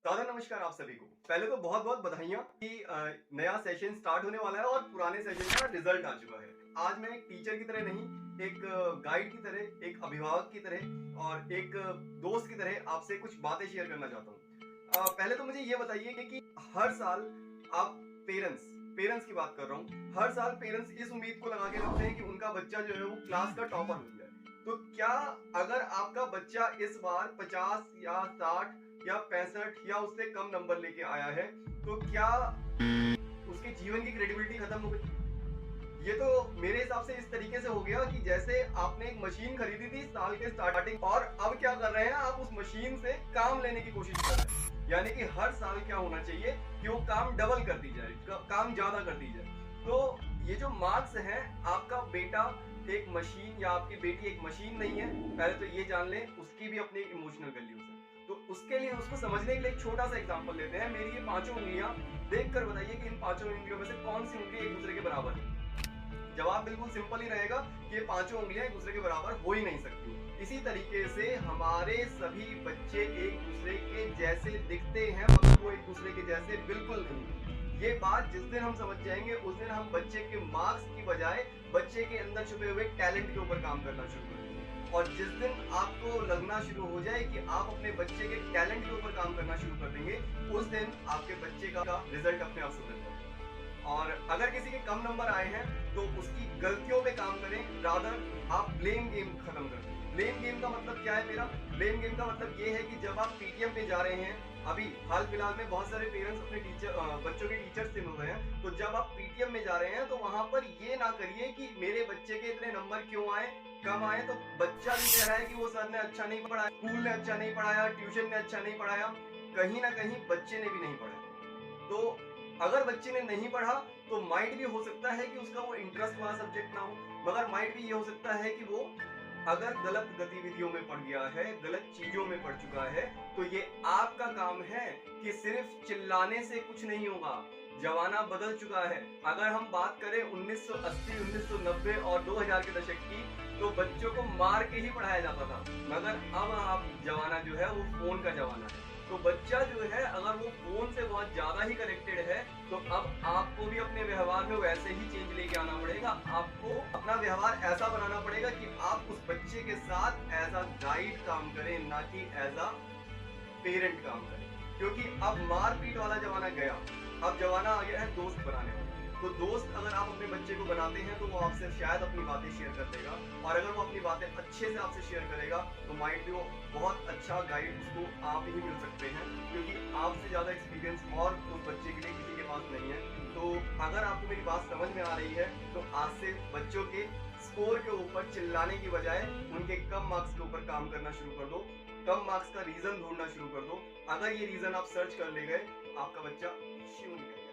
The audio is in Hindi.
दादा नमस्कार आप सभी को। पहले तो बहुत-बहुत बधाइयाँ कि नया सेशन स्टार्ट होने वाला है और पुराने सेशन का रिजल्ट आ चुका है। आज मैं एक टीचर की तरह नहीं, एक गाइड की तरह, एक अभिभावक की तरह और एक दोस्त की तरह आपसे कुछ बातें शेयर करना चाहता हूँ। पहले तो मुझे ये बताइए कि हर साल आप पेरेंट्स पेरेंट्स की बात कर रहा हूँ, हर साल पेरेंट्स इस उम्मीद को लगा के रखते हैं कि उनका बच्चा जो है वो क्लास का टॉपर बन जाए। तो क्या अगर आपका बच्चा इस बार 50 या 60 या 65 या उससे कम नंबर लेके आया है, तो क्या उसके जीवन की क्रेडिबिलिटी खत्म हो गई? ये तो मेरे हिसाब से इस तरीके से हो गया कि जैसे आपने एक मशीन खरीदी थी साल के स्टार्टिंग और अब क्या कर रहे हैं, आप उस मशीन से काम लेने की कोशिश कर रहे हैं। यानी कि हर साल क्या होना चाहिए कि वो काम डबल कर दी जाए, काम ज्यादा कर दी जाए। तो ये जो मार्क्स हैं, आपका बेटा एक मशीन या आपकी बेटी एक मशीन नहीं है, पहले तो ये जान लें। उसकी भी अपनी इमोशनल वैल्यूज है। तो उसके लिए उसको समझने के लिए एक छोटा सा एग्जांपल लेते हैं। मेरी ये पांचों उंगलियां देखकर बताइए कि इन पांचों उंगलियों में से कौन सी उंगली एक दूसरे के बराबर है। जवाब बिल्कुल सिंपल ही रहेगा कि ये पांचों उंगलियां एक दूसरे के बराबर हो ही नहीं सकती। इसी तरीके से हमारे सभी बच्चे एक दूसरे के जैसे दिखते हैं मगर वो एक दूसरे के जैसे बिल्कुल नहीं। ये बात जिस दिन हम समझ जाएंगे उस दिन हम बच्चे के मार्क्स की बजाय बच्चे के अंदर छुपे हुए टैलेंट के ऊपर काम करना शुरू कर देंगे। और जिस दिन आपको लगना शुरू हो जाए कि आप अपने बच्चे के टैलेंट के ऊपर काम करना शुरू कर देंगे, उस दिन आपके बच्चे का रिजल्ट अपने आप सुधर जाएगा। और अगर किसी के कम नंबर आए हैं तो उसकी गलतियों पे काम करें, रादर आप ब्लेम गेम खत्म कर दें। ब्लेम गेम का मतलब क्या है मेरा? ब्लेम गेम का मतलब ये है कि जब आप पीटीएम पे जा रहे हैं, अभी हाल फिलहाल में बहुत सारे पेरेंट्स अपने बच्चों के टीचर्स से मिल रहे हैं, तो जब आप पीटीएम में जा रहे हैं तो वहां पर ये ना करिए कि मेरे बच्चे के इतने नंबर क्यों आए, कम आए। तो बच्चा भी कह रहा है कि वो सर ने अच्छा नहीं पढ़ाया, स्कूल ने अच्छा नहीं पढ़ाया, ट्यूशन ने अच्छा नहीं पढ़ाया, कहीं ना कहीं बच्चे ने भी नहीं पढ़ाया। तो अगर बच्चे ने नहीं पढ़ा तो माइट भी हो सकता है कि उसका वो इंटरेस्ट वाला सब्जेक्ट ना हो, मगर माइट भी ये हो सकता है कि वो अगर गलत गतिविधियों में पड़ गया है, गलत चीजों में पड़ चुका है, तो ये आपका काम है कि सिर्फ चिल्लाने से कुछ नहीं होगा। जमाना बदल चुका है। अगर हम बात करें 1980, 1990 और 2000 के दशक की, तो बच्चों को मार के ही पढ़ाया जाता था, मगर अब जमाना जो है वो फोन का जमाना है। तो बच्चा जो है अगर वो फोन से बहुत ज्यादा ही कनेक्टेड है, तो अब आपको भी अपने व्यवहार में वैसे ही चेंज लेके आना पड़ेगा। आपको अपना व्यवहार ऐसा बनाना पड़ेगा कि आप उस बच्चे के साथ एज अ गाइड काम करें, ना कि एज अ पेरेंट काम करें। क्योंकि अब मारपीट वाला जमाना गया, अब जमाना आ गया है दोस्त बनाने वाला। तो दोस्त अगर आप अपने बच्चे को बनाते हैं तो वो आपसे शायद अपनी बातें शेयर कर देगा, और अगर वो अपनी बातें अच्छे से आपसे शेयर करेगा तो माइट भी वो बहुत अच्छा गाइड उसको आप ही मिल सकते हैं, क्योंकि आपसे ज्यादा एक्सपीरियंस और उस बच्चे के लिए किसी के पास नहीं है। तो अगर आपको मेरी बात समझ में आ रही है तो आज से बच्चों के स्कोर के ऊपर चिल्लाने की बजाय उनके कम मार्क्स के ऊपर काम करना शुरू कर दो। कम मार्क्स का रीजन ढूंढना शुरू कर दो। अगर ये रीजन आप सर्च कर ले गए, आपका बच्चा शिव निकलेगा।